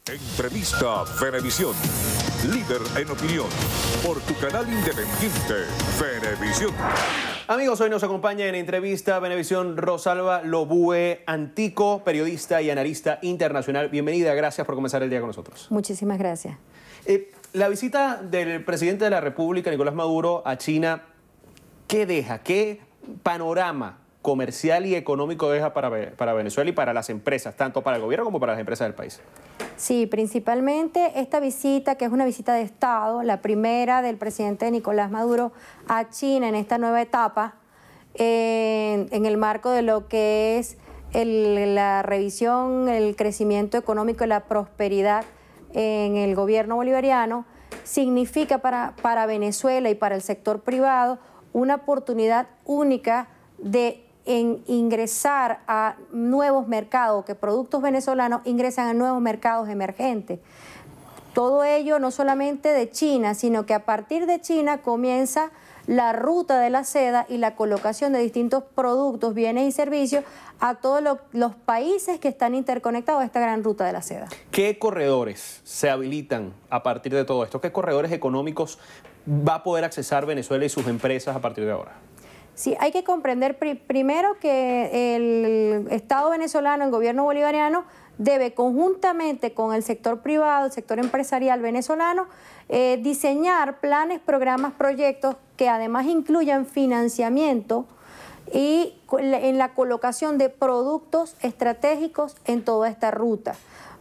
Entrevista Venevisión, líder en opinión, por tu canal independiente, Venevisión. Amigos, hoy nos acompaña en Entrevista Venevisión Rosalba Lobue Antico, periodista y analista internacional. Bienvenida, gracias por comenzar el día con nosotros. Muchísimas gracias. La visita del presidente de la República, Nicolás Maduro, a China, ¿qué deja? ¿Qué panorama comercial y económico deja para Venezuela y para las empresas, tanto para el gobierno como para las empresas del país? Sí, principalmente esta visita, que es una visita de Estado, la primera del presidente Nicolás Maduro a China en esta nueva etapa, en el marco de lo que es la revisión, el crecimiento económico y la prosperidad en el gobierno bolivariano, significa para Venezuela y para el sector privado una oportunidad única de ingresar a nuevos mercados, que productos venezolanos ingresan a nuevos mercados emergentes. Todo ello no solamente de China, sino que a partir de China comienza la ruta de la seda y la colocación de distintos productos, bienes y servicios a todos los países que están interconectados a esta gran ruta de la seda. ¿Qué corredores se habilitan a partir de todo esto? ¿Qué corredores económicos va a poder accesar Venezuela y sus empresas a partir de ahora? Sí, hay que comprender primero que el Estado venezolano, el gobierno bolivariano, debe conjuntamente con el sector privado, el sector empresarial venezolano, diseñar planes, programas, proyectos que además incluyan financiamiento y en la colocación de productos estratégicos en toda esta ruta.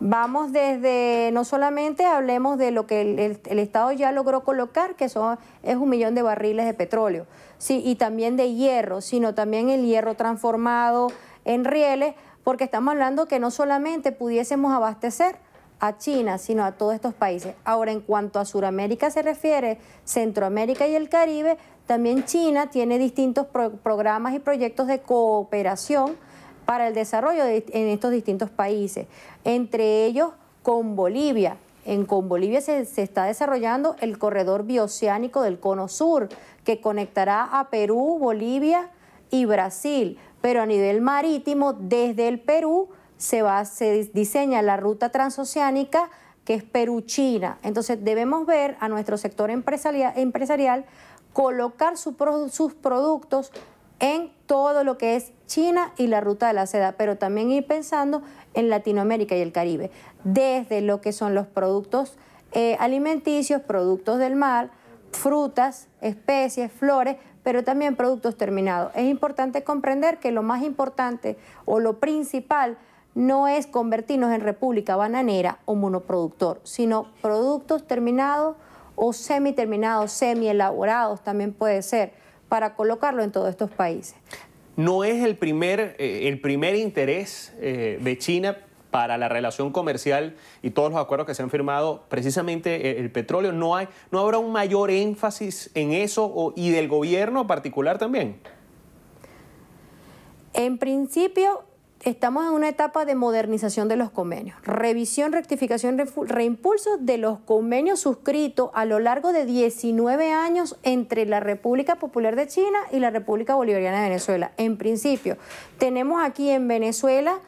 Vamos desde, no solamente hablemos de lo que el Estado ya logró colocar, que es 1 millón de barriles de petróleo, sí, y también de hierro, sino también el hierro transformado en rieles, porque estamos hablando que no solamente pudiésemos abastecer a China, sino a todos estos países. Ahora, en cuanto a Sudamérica se refiere, Centroamérica y el Caribe, también China tiene distintos programas y proyectos de cooperación para el desarrollo en estos distintos países, entre ellos con Bolivia. Con Bolivia se está desarrollando el corredor bioceánico del Cono Sur, que conectará a Perú, Bolivia y Brasil, pero a nivel marítimo, desde el Perú se diseña la ruta transoceánica, que es Perú-China. Entonces debemos ver a nuestro sector empresarial colocar sus productos en todo lo que es China y la ruta de la seda, pero también ir pensando en Latinoamérica y el Caribe, desde lo que son los productos alimenticios, productos del mar, frutas, especies, flores, pero también productos terminados. Es importante comprender que lo más importante o lo principal no es convertirnos en república bananera o monoproductor, sino productos terminados o semiterminados, semi-elaborados también puede ser, para colocarlo en todos estos países. ¿No es el primer interés de China para la relación comercial y todos los acuerdos que se han firmado precisamente el petróleo? ¿No habrá un mayor énfasis en eso y del gobierno particular también? En principio, estamos en una etapa de modernización de los convenios, revisión, rectificación, reimpulso de los convenios suscritos a lo largo de 19 años entre la República Popular de China y la República Bolivariana de Venezuela. En principio, tenemos aquí en Venezuela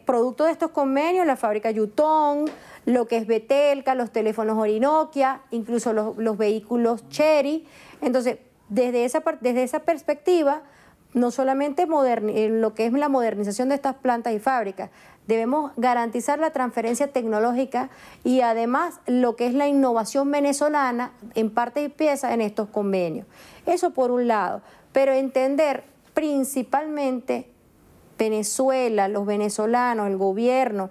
producto de estos convenios, la fábrica Yutong, lo que es Betelca, los teléfonos Orinoquia, incluso los vehículos Chery. Entonces, desde esa perspectiva, no solamente lo que es la modernización de estas plantas y fábricas, debemos garantizar la transferencia tecnológica y además lo que es la innovación venezolana en parte y pieza en estos convenios. Eso por un lado, pero entender principalmente Venezuela, los venezolanos, el gobierno,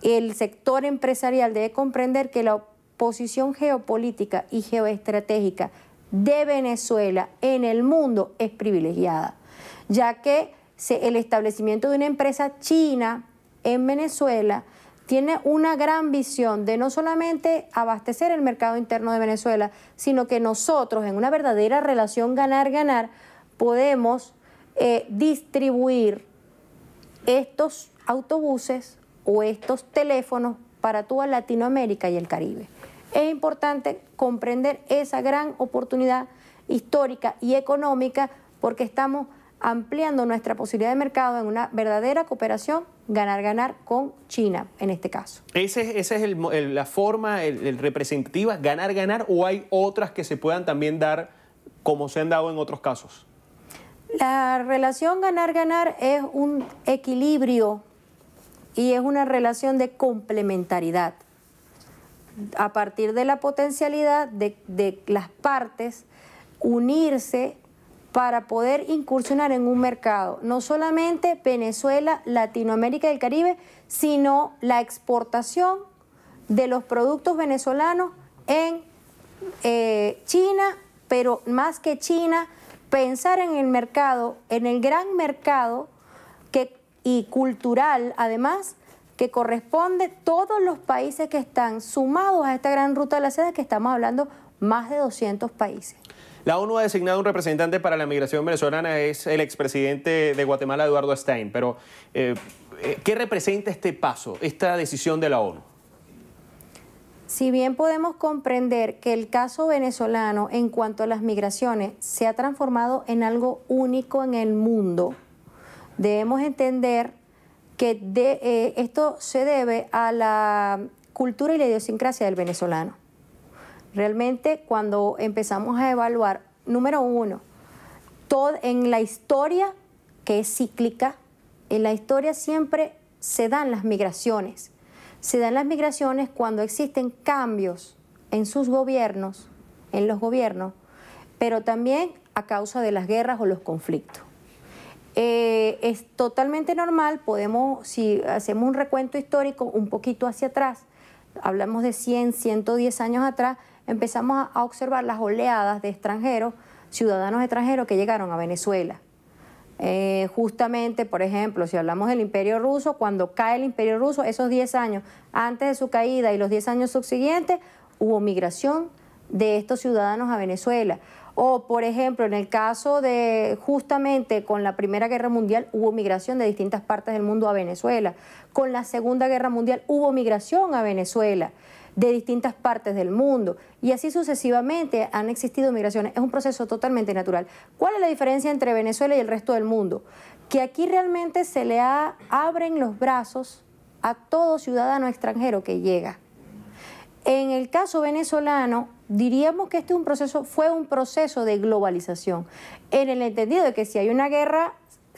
el sector empresarial debe comprender que la posición geopolítica y geoestratégica de Venezuela en el mundo es privilegiada, ya que el establecimiento de una empresa china en Venezuela tiene una gran visión de no solamente abastecer el mercado interno de Venezuela, sino que nosotros en una verdadera relación ganar-ganar podemos distribuir estos autobuses o estos teléfonos para toda Latinoamérica y el Caribe. Es importante comprender esa gran oportunidad histórica y económica porque estamos ampliando nuestra posibilidad de mercado en una verdadera cooperación ganar con China en este caso. ¿Esa es la forma el representativa, ganar, o hay otras que se puedan también dar como se han dado en otros casos? La relación ganar es un equilibrio y es una relación de complementariedad. A partir de la potencialidad de las partes unirse para poder incursionar en un mercado, no solamente Venezuela, Latinoamérica y el Caribe, sino la exportación de los productos venezolanos en China, pero más que China, pensar en el mercado, en el gran mercado y cultural, además, que corresponde a todos los países que están sumados a esta gran ruta de la seda, que estamos hablando más de 200 países. La ONU ha designado un representante para la migración venezolana, es el expresidente de Guatemala, Eduardo Stein, pero ¿qué representa este paso, esta decisión de la ONU? Si bien podemos comprender que el caso venezolano en cuanto a las migraciones se ha transformado en algo único en el mundo, debemos entender que esto se debe a la cultura y la idiosincrasia del venezolano. Realmente cuando empezamos a evaluar, número uno, en la historia, que es cíclica, en la historia siempre se dan las migraciones. Se dan las migraciones cuando existen cambios en sus gobiernos, en los gobiernos, pero también a causa de las guerras o los conflictos. Es totalmente normal, si hacemos un recuento histórico un poquito hacia atrás, hablamos de 100, 110 años atrás, empezamos a observar las oleadas de extranjeros, ciudadanos extranjeros que llegaron a Venezuela. Justamente, por ejemplo, si hablamos del Imperio Ruso, cuando cae el Imperio Ruso, esos 10 años antes de su caída y los 10 años subsiguientes, hubo migración de estos ciudadanos a Venezuela. O, por ejemplo, en el caso de, justamente con la Primera Guerra Mundial, hubo migración de distintas partes del mundo a Venezuela. Con la Segunda Guerra Mundial hubo migración a Venezuela de distintas partes del mundo. Y así sucesivamente han existido migraciones. Es un proceso totalmente natural. ¿Cuál es la diferencia entre Venezuela y el resto del mundo? Que aquí realmente se le abren los brazos a todo ciudadano extranjero que llega. En el caso venezolano, diríamos que fue un proceso de globalización, en el entendido de que si hay una guerra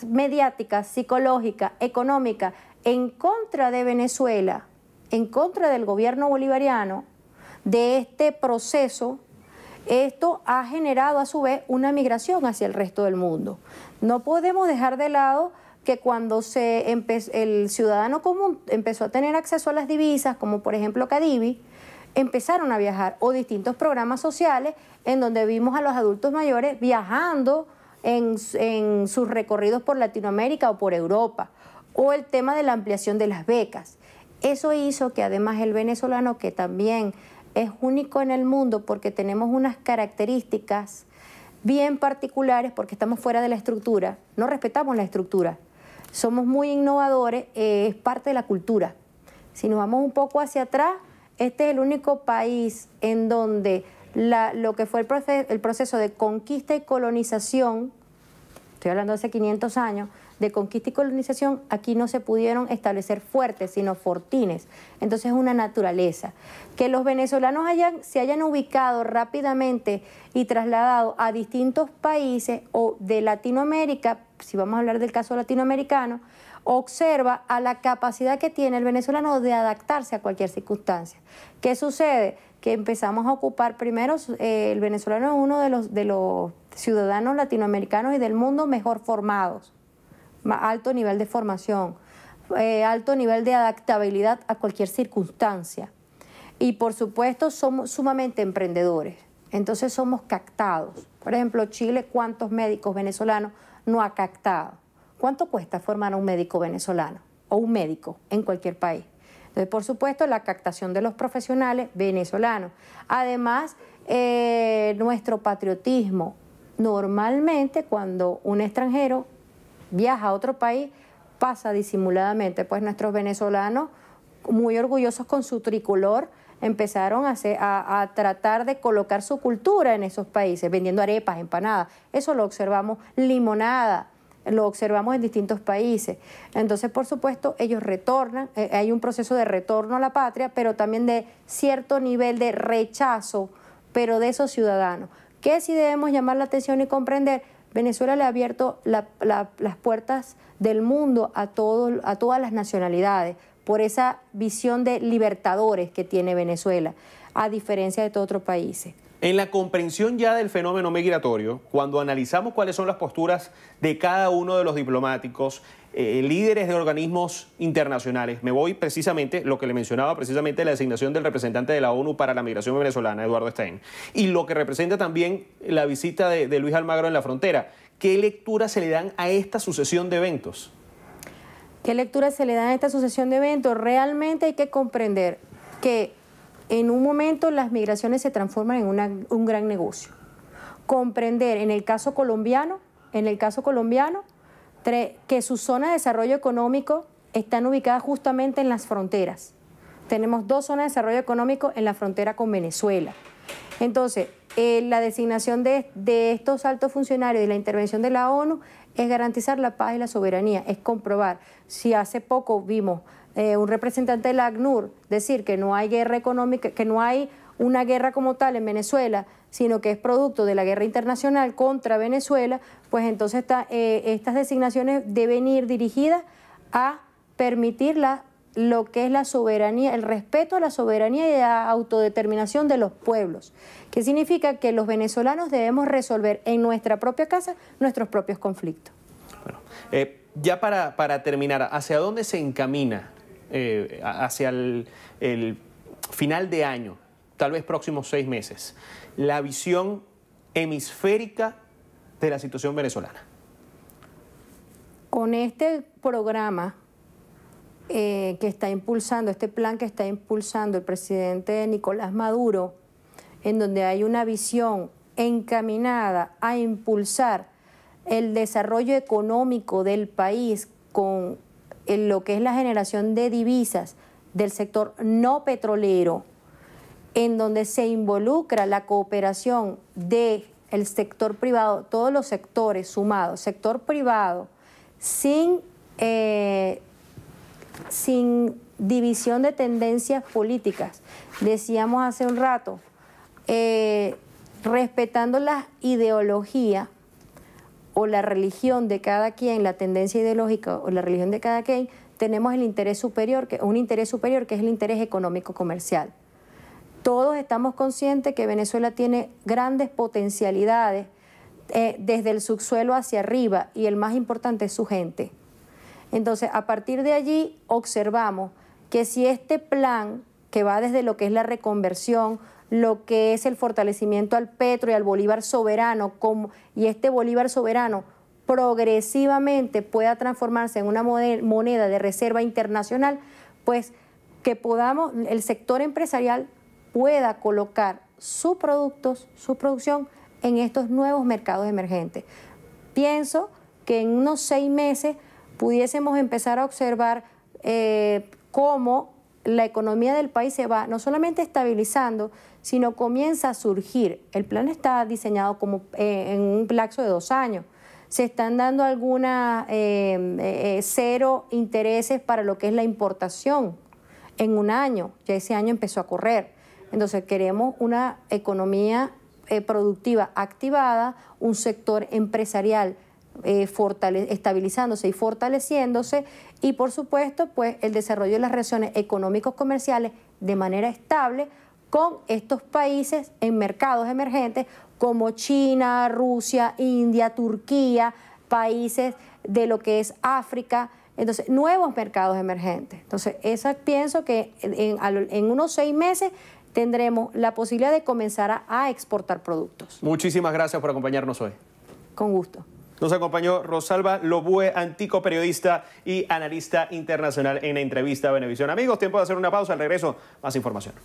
mediática, psicológica, económica, en contra de Venezuela, en contra del gobierno bolivariano, de este proceso, esto ha generado a su vez una migración hacia el resto del mundo. No podemos dejar de lado que cuando el ciudadano común empezó a tener acceso a las divisas, como por ejemplo Cadivi, empezaron a viajar, o distintos programas sociales en donde vimos a los adultos mayores viajando en sus recorridos por Latinoamérica o por Europa, o el tema de la ampliación de las becas. Eso hizo que además el venezolano, que también es único en el mundo porque tenemos unas características bien particulares, porque estamos fuera de la estructura, no respetamos la estructura, somos muy innovadores, es parte de la cultura. Si nos vamos un poco hacia atrás, este es el único país en donde lo que fue el proceso de conquista y colonización, estoy hablando de hace 500 años, de conquista y colonización, aquí no se pudieron establecer fuertes, sino fortines. Entonces es una naturaleza. Que los venezolanos se hayan ubicado rápidamente y trasladado a distintos países o de Latinoamérica, si vamos a hablar del caso latinoamericano, observa a la capacidad que tiene el venezolano de adaptarse a cualquier circunstancia. ¿Qué sucede? Que empezamos a ocupar primero, el venezolano es uno de los ciudadanos latinoamericanos y del mundo mejor formados, alto nivel de formación, alto nivel de adaptabilidad a cualquier circunstancia. Y por supuesto somos sumamente emprendedores, entonces somos captados. Por ejemplo, Chile, ¿cuántos médicos venezolanos no ha captado? ¿Cuánto cuesta formar a un médico venezolano o un médico en cualquier país? Entonces, por supuesto, la captación de los profesionales venezolanos. Además, nuestro patriotismo. Normalmente, cuando un extranjero viaja a otro país, pasa disimuladamente. Pues nuestros venezolanos, muy orgullosos con su tricolor, empezaron a tratar de colocar su cultura en esos países, vendiendo arepas, empanadas. Eso lo observamos, limonada. lo observamos en distintos países. Entonces, por supuesto, ellos retornan, hay un proceso de retorno a la patria, pero también de cierto nivel de rechazo, pero de esos ciudadanos. Que sí debemos llamar la atención y comprender, Venezuela le ha abierto las puertas del mundo a todas las nacionalidades, por esa visión de libertadores que tiene Venezuela, a diferencia de todos otros países. En la comprensión ya del fenómeno migratorio, cuando analizamos cuáles son las posturas de cada uno de los diplomáticos, líderes de organismos internacionales, me voy precisamente, lo que le mencionaba, precisamente la designación del representante de la ONU para la migración venezolana, Eduardo Stein, y lo que representa también la visita de Luis Almagro en la frontera. ¿Qué lectura se le dan a esta sucesión de eventos? ¿Qué lectura se le da a esta sucesión de eventos? Realmente hay que comprender que en un momento las migraciones se transforman en un gran negocio. Comprender en el caso colombiano, que su zona de desarrollo económico están ubicadas justamente en las fronteras. Tenemos 2 zonas de desarrollo económico en la frontera con Venezuela. Entonces, la designación de estos altos funcionarios y la intervención de la ONU es garantizar la paz y la soberanía, es comprobar. Si hace poco vimos un representante de la ACNUR decir que no hay guerra económica, que no hay una guerra como tal en Venezuela, sino que es producto de la guerra internacional contra Venezuela, pues entonces estas designaciones deben ir dirigidas a permitir lo que es la soberanía, el respeto a la soberanía y a la autodeterminación de los pueblos, que significa que los venezolanos debemos resolver en nuestra propia casa nuestros propios conflictos. Bueno, ya para terminar, ¿hacia dónde se encamina hacia el final de año, tal vez próximos 6 meses, la visión hemisférica de la situación venezolana? Con este programa que está impulsando, este plan que está impulsando el presidente Nicolás Maduro, en donde hay una visión encaminada a impulsar el desarrollo económico del país con lo que es la generación de divisas del sector no petrolero, en donde se involucra la cooperación del sector privado, todos los sectores sumados, sector privado, sin división de tendencias políticas. Decíamos hace un rato, respetando la ideología o la religión de cada quien, la tendencia ideológica o la religión de cada quien, tenemos el interés superior, un interés superior que es el interés económico-comercial. Todos estamos conscientes que Venezuela tiene grandes potencialidades desde el subsuelo hacia arriba, y el más importante es su gente. Entonces, a partir de allí observamos que si este plan, que va desde lo que es la reconversión, lo que es el fortalecimiento al petro y al bolívar soberano, y este bolívar soberano progresivamente pueda transformarse en una moneda de reserva internacional, pues que el sector empresarial pueda colocar sus productos, su producción en estos nuevos mercados emergentes. Pienso que en unos 6 meses pudiésemos empezar a observar cómo la economía del país se va no solamente estabilizando, sino comienza a surgir. El plan está diseñado como en un lapso de 2 años. Se están dando algunas 0 intereses para lo que es la importación en 1 año. Ya ese año empezó a correr. Entonces queremos una economía productiva activada, un sector empresarial estabilizándose y fortaleciéndose, y por supuesto pues el desarrollo de las relaciones económicos comerciales de manera estable con estos países en mercados emergentes como China, Rusia, India, Turquía, países de lo que es África. Entonces, nuevos mercados emergentes. Entonces, pienso que en unos 6 meses tendremos la posibilidad de comenzar a exportar productos. Muchísimas gracias por acompañarnos hoy. Con gusto. Nos acompañó Rosalba Lobue, antico periodista y analista internacional en la entrevista a Venevisión. Amigos, tiempo de hacer una pausa. Al regreso, más información.